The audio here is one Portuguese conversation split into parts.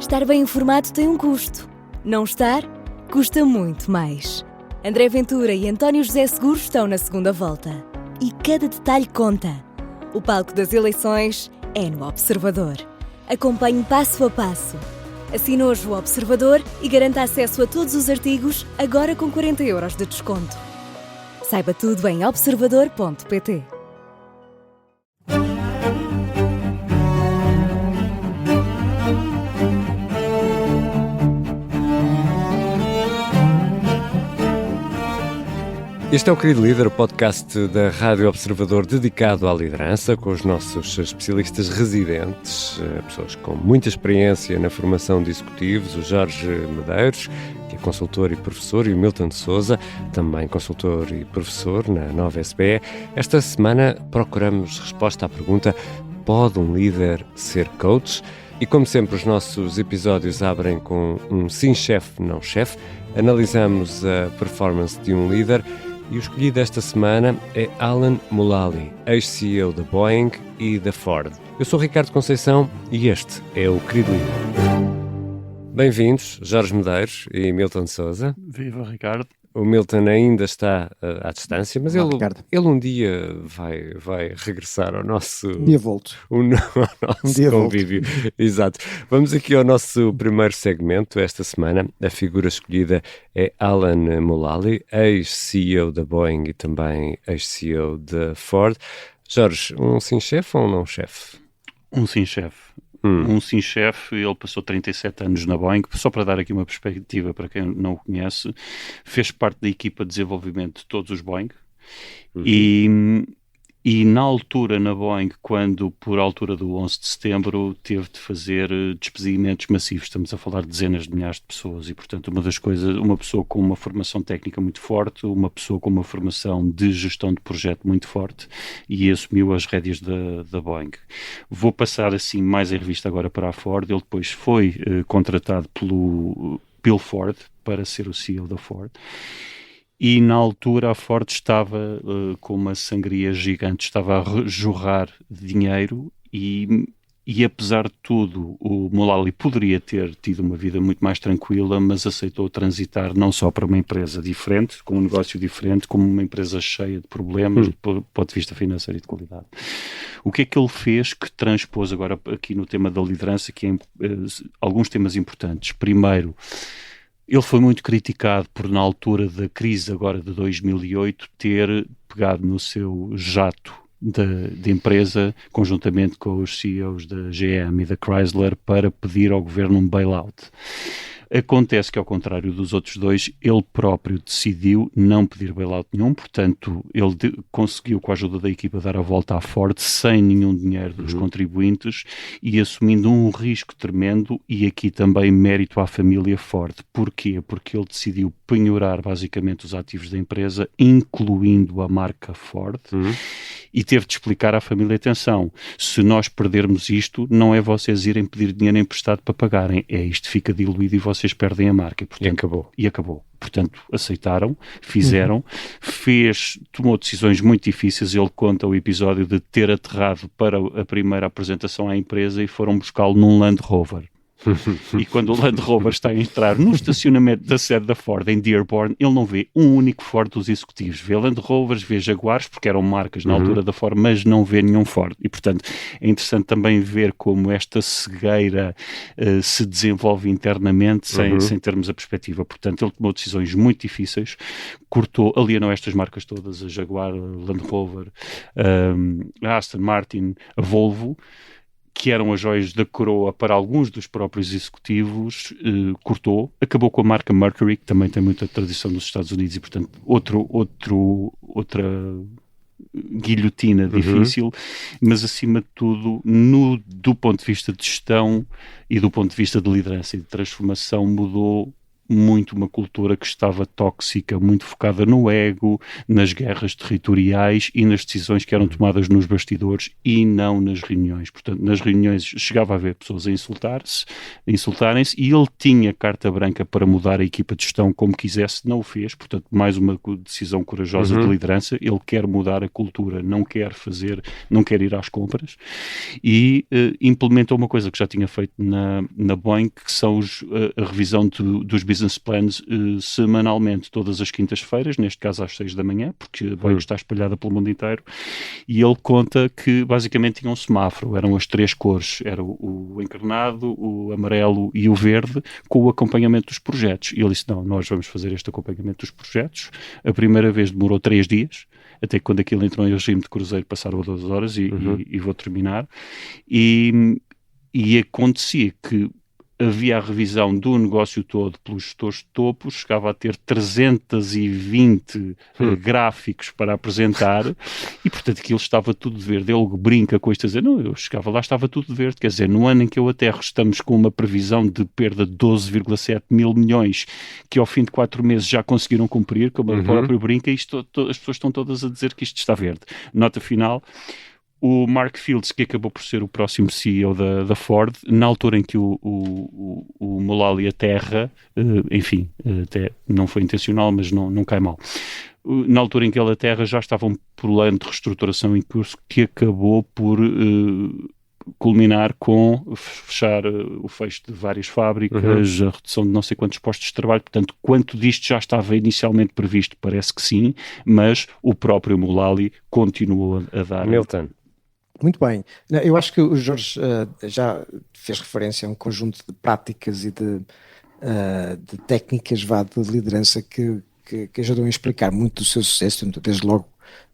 Estar bem informado tem um custo. Não estar, custa muito mais. André Ventura e António José Seguro estão na segunda volta. E cada detalhe conta. O palco das eleições é no Observador. Acompanhe passo a passo. Assine hoje o Observador e garanta acesso a todos os artigos, agora com 40 € de desconto. Saiba tudo em observador.pt. Este é o Querido Líder, o podcast da Rádio Observador dedicado à liderança, com os nossos especialistas residentes, pessoas com muita experiência na formação de executivos, o Jorge Medeiros, que é consultor e professor, e o Milton Sousa, também consultor e professor na Nova SBE. Esta semana procuramos resposta à pergunta: pode um líder ser coach? E como sempre, os nossos episódios abrem com um sim chefe, não chefe. Analisamos a performance de um líder. E o escolhido esta semana é Alan Mulally, ex-CEO da Boeing e da Ford. Eu sou Ricardo Conceição e este é o Querido Líder. Bem-vindos, Jorge Medeiros e Milton Sousa. Viva, Ricardo. O Milton ainda está à distância, mas ele um dia vai regressar ao nosso... Um dia volto. Ao nosso convívio. Exato. Vamos aqui ao nosso primeiro segmento. Esta semana a figura escolhida é Alan Mulally, ex-CEO da Boeing e também ex-CEO da Ford. Jorge, um sim-chefe ou um não-chefe? Um sim-chefe. Um sim-chefe, ele passou 37 anos na Boeing, só para dar aqui uma perspectiva para quem não o conhece, fez parte da equipa de desenvolvimento de todos os Boeing e na altura na Boeing, quando por altura do 11 de setembro teve de fazer despedimentos massivos, estamos a falar de dezenas de milhares de pessoas e portanto uma pessoa com uma formação técnica muito forte, uma pessoa com uma formação de gestão de projeto muito forte e assumiu as rédeas da Boeing. Vou passar assim mais em revista agora para a Ford. Ele depois foi contratado pelo Bill Ford para ser o CEO da Ford. E na altura a Ford estava com uma sangria gigante, estava a jorrar dinheiro e apesar de tudo o Mulally poderia ter tido uma vida muito mais tranquila, mas aceitou transitar não só para uma empresa diferente, com um negócio diferente, como uma empresa cheia de problemas do ponto de vista financeiro e de qualidade. O que é que ele fez que transpôs agora aqui no tema da liderança, que é alguns temas importantes? Primeiro, ele foi muito criticado por, na altura da crise agora de 2008, ter pegado no seu jato de empresa, conjuntamente com os CEOs da GM e da Chrysler, para pedir ao governo um bailout. Acontece que, ao contrário dos outros dois, ele próprio decidiu não pedir bailout nenhum, portanto, ele conseguiu, com a ajuda da equipa, dar a volta à Ford sem nenhum dinheiro dos contribuintes e assumindo um risco tremendo e aqui também mérito à família Ford. Porquê? Porque ele decidiu penhorar basicamente os ativos da empresa, incluindo a marca Ford, e teve de explicar à família: atenção, se nós perdermos isto, não é vocês irem pedir dinheiro emprestado para pagarem, é isto fica diluído e vocês perdem a marca. Portanto, e acabou. Portanto, aceitaram, fizeram, tomou decisões muito difíceis. Ele conta o episódio de ter aterrado para a primeira apresentação à empresa e foram buscá-lo num Land Rover. E quando o Land Rover está a entrar no estacionamento da sede da Ford em Dearborn, ele não vê um único Ford dos executivos. Vê Land Rovers, vê Jaguars, porque eram marcas na altura da Ford, mas não vê nenhum Ford. E, portanto, é interessante também ver como esta cegueira se desenvolve internamente sem termos a perspectiva. Portanto, ele tomou decisões muito difíceis, alienou estas marcas todas, a Jaguar, a Land Rover, a Aston Martin, a Volvo, que eram as joias da coroa para alguns dos próprios executivos, acabou com a marca Mercury, que também tem muita tradição nos Estados Unidos e, portanto, outra guilhotina difícil, mas acima de tudo, do ponto de vista de gestão e do ponto de vista de liderança e de transformação, mudou muito uma cultura que estava tóxica, muito focada no ego, nas guerras territoriais e nas decisões que eram tomadas nos bastidores e não nas reuniões. Portanto, nas reuniões chegava a haver pessoas a insultarem-se, e ele tinha carta branca para mudar a equipa de gestão como quisesse, não o fez. Portanto, mais uma decisão corajosa de liderança. Ele quer mudar a cultura, não quer ir às compras, e implementou uma coisa que já tinha feito na Boeing, que são a revisão dos business plans semanalmente, todas as quintas-feiras, neste caso às 6 da manhã, porque a Boeing está espalhada pelo mundo inteiro, e ele conta que basicamente tinha um semáforo, eram as 3 cores, era o encarnado, o amarelo e o verde, com o acompanhamento dos projetos. E ele disse, não, nós vamos fazer este acompanhamento dos projetos. A primeira vez demorou 3 dias, até que quando aquilo entrou em regime de cruzeiro passaram 2 horas e vou terminar. E acontecia que havia a revisão do negócio todo pelos gestores de topo, chegava a ter 320 gráficos para apresentar, e portanto aquilo estava tudo de verde. Ele brinca com isto a dizer, não, eu chegava lá, estava tudo de verde, quer dizer, no ano em que eu aterro estamos com uma previsão de perda de 12,7 mil milhões, que ao fim de 4 meses já conseguiram cumprir, como o próprio brinca, e as pessoas estão todas a dizer que isto está verde. Nota final: o Mark Fields, que acabou por ser o próximo CEO da Ford, na altura em que o Mulally aterra, enfim, até não foi intencional, mas não cai mal. Na altura em que ele aterra já estava um plano de reestruturação em curso que acabou por culminar com fechar o fecho de várias fábricas, a redução de não sei quantos postos de trabalho. Portanto, quanto disto já estava inicialmente previsto? Parece que sim, mas o próprio Mulally continuou a dar... Milton. Muito bem. Eu acho que o Jorge já fez referência a um conjunto de práticas e de técnicas de liderança que ajudam a explicar muito do seu sucesso. Desde logo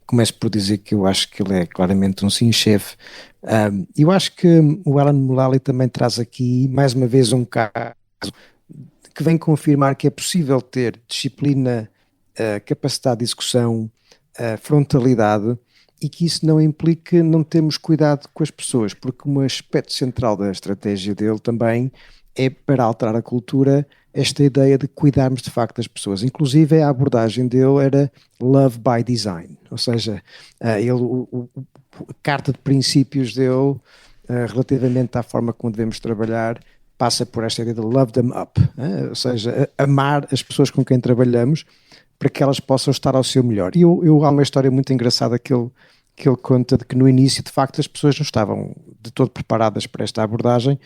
começo por dizer que eu acho que ele é claramente um sim-chefe. Eu acho que o Alan Mulally também traz aqui mais uma vez um caso que vem confirmar que é possível ter disciplina, capacidade de execução, frontalidade, e que isso não implique não termos cuidado com as pessoas, porque um aspecto central da estratégia dele também é, para alterar a cultura, esta ideia de cuidarmos de facto das pessoas. Inclusive a abordagem dele era love by design, ou seja, a carta de princípios dele relativamente à forma como devemos trabalhar passa por esta ideia de love them up, ou seja, amar as pessoas com quem trabalhamos para que elas possam estar ao seu melhor. E há uma história muito engraçada que ele conta de que no início, de facto, as pessoas não estavam de todo preparadas para esta abordagem,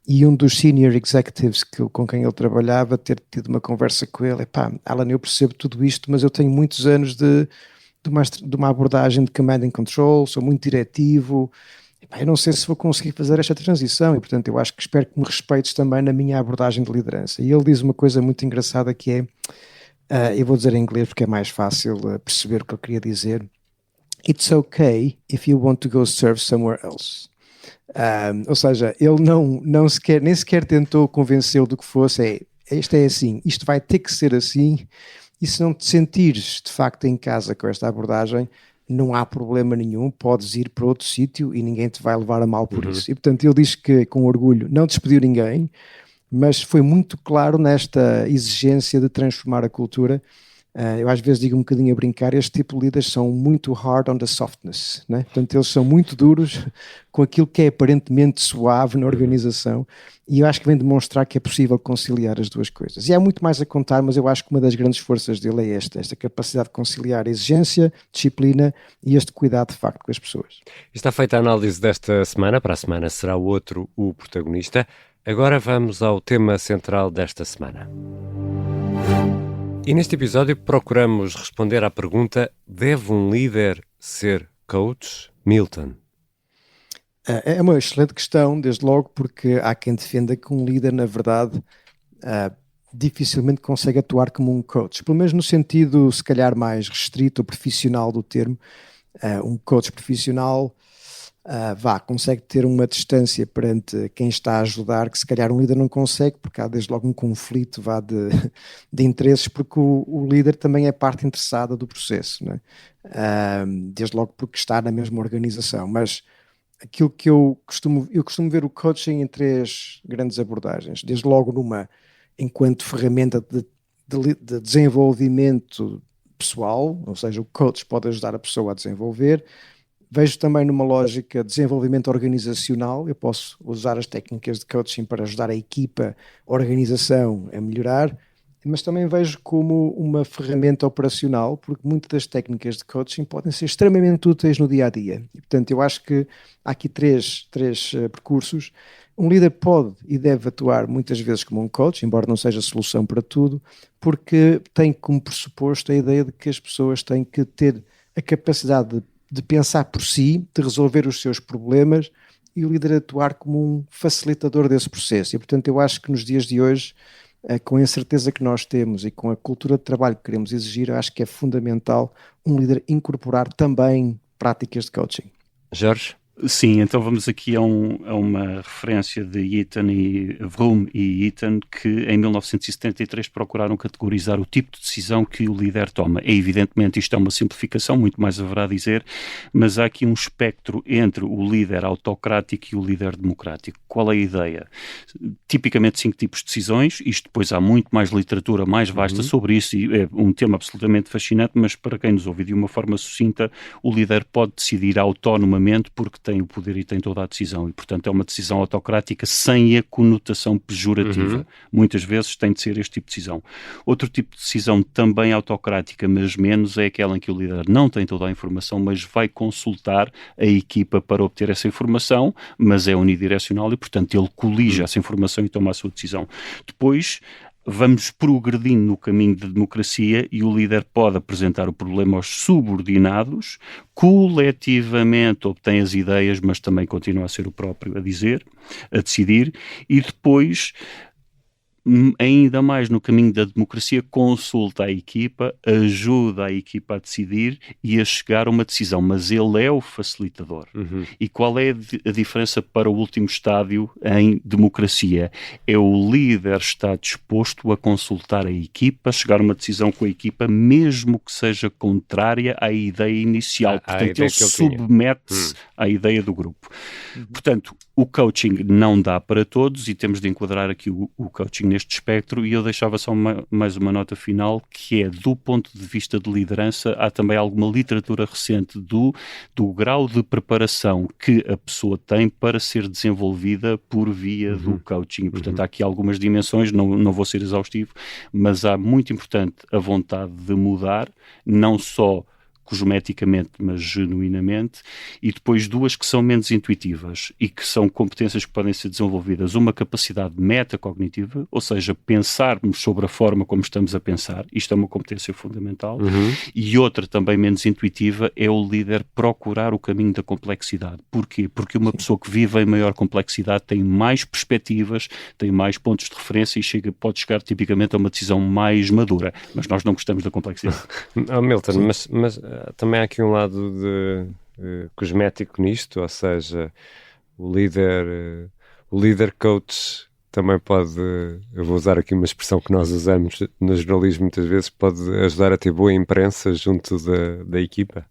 e um dos senior executives com quem ele trabalhava ter tido uma conversa com ele: Alan, eu percebo tudo isto, mas eu tenho muitos anos de uma abordagem de command and control, sou muito diretivo, eu não sei se vou conseguir fazer esta transição, e portanto eu acho que espero que me respeites também na minha abordagem de liderança. E ele diz uma coisa muito engraçada que é, eu vou dizer em inglês porque é mais fácil perceber o que eu queria dizer: It's okay if you want to go serve somewhere else. Ou seja, ele nem sequer tentou convencê-lo do que fosse. Isto é assim, isto vai ter que ser assim, e se não te sentires de facto em casa com esta abordagem, não há problema nenhum, podes ir para outro sítio e ninguém te vai levar a mal por isso. E portanto ele diz que, com orgulho, não despediu ninguém, mas foi muito claro nesta exigência de transformar a cultura. Eu às vezes digo um bocadinho a brincar, este tipo de líderes são muito hard on the softness, né? Portanto eles são muito duros com aquilo que é aparentemente suave na organização, e eu acho que vem demonstrar que é possível conciliar as duas coisas. E há muito mais a contar, mas eu acho que uma das grandes forças dele é esta capacidade de conciliar a exigência, disciplina e este cuidado de facto com as pessoas. Está feita a análise desta semana. Para a semana será o outro o protagonista. Agora vamos ao tema central desta semana. E neste episódio procuramos responder à pergunta: deve um líder ser coach? Milton. É uma excelente questão, desde logo, porque há quem defenda que um líder, na verdade, dificilmente consegue atuar como um coach, pelo menos no sentido, se calhar, mais restrito ou profissional do termo. Um coach profissional consegue ter uma distância perante quem está a ajudar, que se calhar um líder não consegue, porque há desde logo um conflito de interesses, porque o líder também é parte interessada do processo, né? Desde logo porque está na mesma organização. Mas aquilo que eu costumo ver o coaching em 3 grandes abordagens. Desde logo numa enquanto ferramenta de desenvolvimento pessoal, ou seja, o coach pode ajudar a pessoa a desenvolver. Vejo também numa lógica de desenvolvimento organizacional, eu posso usar as técnicas de coaching para ajudar a equipa, a organização a melhorar, mas também vejo como uma ferramenta operacional, porque muitas das técnicas de coaching podem ser extremamente úteis no dia a dia. E, portanto, eu acho que há aqui três percursos. Um líder pode e deve atuar muitas vezes como um coach, embora não seja a solução para tudo, porque tem como pressuposto a ideia de que as pessoas têm que ter a capacidade de pensar por si, de resolver os seus problemas, e o líder atuar como um facilitador desse processo. E, portanto, eu acho que nos dias de hoje, com a incerteza que nós temos e com a cultura de trabalho que queremos exigir, eu acho que é fundamental um líder incorporar também práticas de coaching. Jorge? Sim, então vamos aqui a uma referência de Vroom e Eaton, que em 1973 procuraram categorizar o tipo de decisão que o líder toma. Evidentemente isto é uma simplificação, muito mais haverá a dizer, mas há aqui um espectro entre o líder autocrático e o líder democrático. Qual é a ideia? Tipicamente 5 tipos de decisões, isto depois há muito mais literatura mais vasta sobre isso, e é um tema absolutamente fascinante, mas para quem nos ouve de uma forma sucinta, o líder pode decidir autonomamente porque tem o poder e tem toda a decisão, e portanto é uma decisão autocrática sem a conotação pejorativa. Muitas vezes tem de ser este tipo de decisão. Outro tipo de decisão também autocrática, mas menos, é aquela em que o líder não tem toda a informação, mas vai consultar a equipa para obter essa informação, mas é unidirecional e portanto ele colige essa informação e toma a sua decisão. Depois vamos progredindo no caminho da democracia e o líder pode apresentar o problema aos subordinados, coletivamente obtém as ideias, mas também continua a ser o próprio a decidir, e depois, ainda mais no caminho da democracia, consulta a equipa, ajuda a equipa a decidir e a chegar a uma decisão, mas ele é o facilitador. E qual é a diferença para o último estádio em democracia? É o líder estar disposto a consultar a equipa, chegar a uma decisão com a equipa, mesmo que seja contrária à ideia inicial. Portanto, ele submete-se à ideia do grupo. Portanto, o coaching não dá para todos e temos de enquadrar aqui o coaching neste espectro, e eu deixava só mais uma nota final, que é, do ponto de vista de liderança, há também alguma literatura recente do grau de preparação que a pessoa tem para ser desenvolvida por via do coaching. Portanto, há aqui algumas dimensões, não vou ser exaustivo, mas há muito importante a vontade de mudar, não só cosmeticamente, mas genuinamente, e depois duas que são menos intuitivas e que são competências que podem ser desenvolvidas. Uma capacidade metacognitiva, ou seja, pensarmos sobre a forma como estamos a pensar, isto é uma competência fundamental, e outra também menos intuitiva é o líder procurar o caminho da complexidade. Porquê? Porque uma pessoa que vive em maior complexidade tem mais perspectivas, tem mais pontos de referência e pode chegar tipicamente a uma decisão mais madura, mas nós não gostamos da complexidade. Milton, mas também há aqui um lado de cosmético nisto, ou seja, o líder coach também pode, eu vou usar aqui uma expressão que nós usamos no jornalismo muitas vezes, pode ajudar a ter boa imprensa junto da equipa.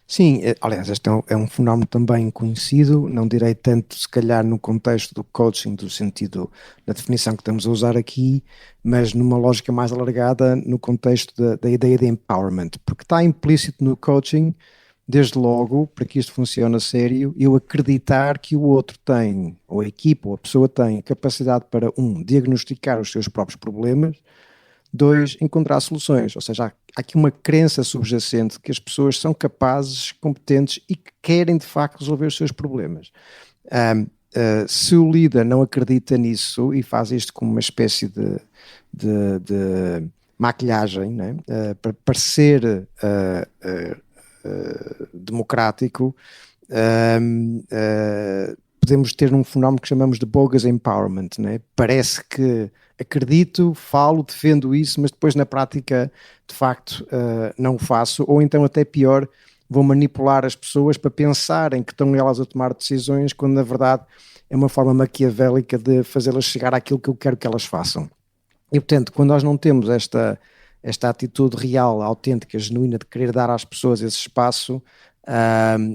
Sim, aliás, este é um fenómeno também conhecido, não direi tanto se calhar no contexto do coaching, do sentido da definição que estamos a usar aqui, mas numa lógica mais alargada no contexto da ideia de empowerment, porque está implícito no coaching, desde logo, para que isto funcione a sério, eu acreditar que o outro tem, ou a equipa, ou a pessoa tem capacidade para, diagnosticar os seus próprios problemas, 2, encontrar soluções, ou seja, há aqui uma crença subjacente que as pessoas são capazes, competentes e que querem de facto resolver os seus problemas. Se o líder não acredita nisso e faz isto como uma espécie de maquilhagem, né, para parecer democrático, podemos ter um fenómeno que chamamos de bogus empowerment, né? Parece que acredito, falo, defendo isso, mas depois na prática de facto não o faço, ou então até pior, vou manipular as pessoas para pensarem que estão elas a tomar decisões, quando na verdade é uma forma maquiavélica de fazê-las chegar àquilo que eu quero que elas façam. E portanto, quando nós não temos esta atitude real, autêntica, genuína de querer dar às pessoas esse espaço,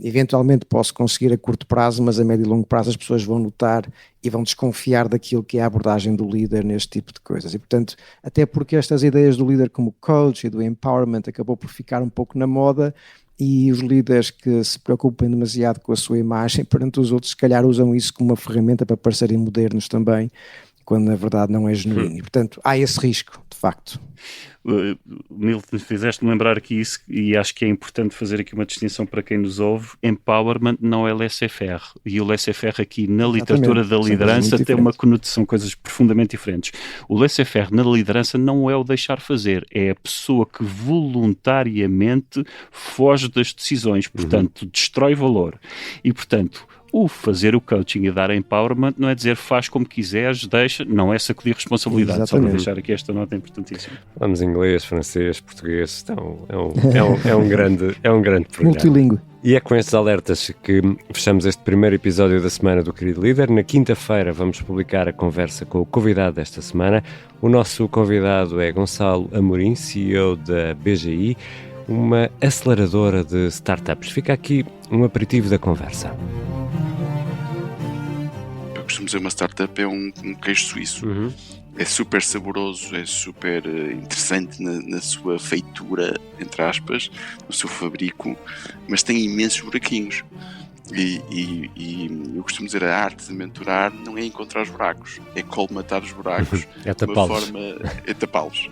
Eventualmente posso conseguir a curto prazo, mas a médio e longo prazo as pessoas vão notar e vão desconfiar daquilo que é a abordagem do líder neste tipo de coisas. E, portanto, até porque estas ideias do líder como coach e do empowerment acabou por ficar um pouco na moda, e os líderes que se preocupem demasiado com a sua imagem perante os outros, se calhar usam isso como uma ferramenta para parecerem modernos também, quando na verdade não é genuíno. E, portanto, há esse risco, de facto. Milton, fizeste-me lembrar aqui isso, e acho que é importante fazer aqui uma distinção para quem nos ouve. Empowerment não é laissez-faire, e o laissez-faire aqui na literatura da liderança tem uma conotação, coisas profundamente diferentes. O laissez-faire na liderança não é o deixar fazer, é a pessoa que voluntariamente foge das decisões, portanto, destrói valor. E, portanto, o fazer o coaching e dar empowerment não é dizer faz como quiseres, deixa, não é sacudir responsabilidade. Exatamente. Só para deixar aqui esta nota importantíssima. Falamos inglês, francês, português, então é um grande programa. Multilingüe. E é com estes alertas que fechamos este primeiro episódio da Semana do Querido Líder. Na quinta-feira vamos publicar a conversa com o convidado desta semana. O nosso convidado é Gonçalo Amorim, CEO da BGI, uma aceleradora de startups. Fica aqui um aperitivo da conversa. Eu costumo dizer, uma startup é um queijo suíço. É super saboroso, é super interessante na sua feitura, entre aspas, no seu fabrico, mas tem imensos buraquinhos. E eu costumo dizer, a arte de mentorar não é encontrar os buracos, é colmatar os buracos. É tapá-los. É tapá-los.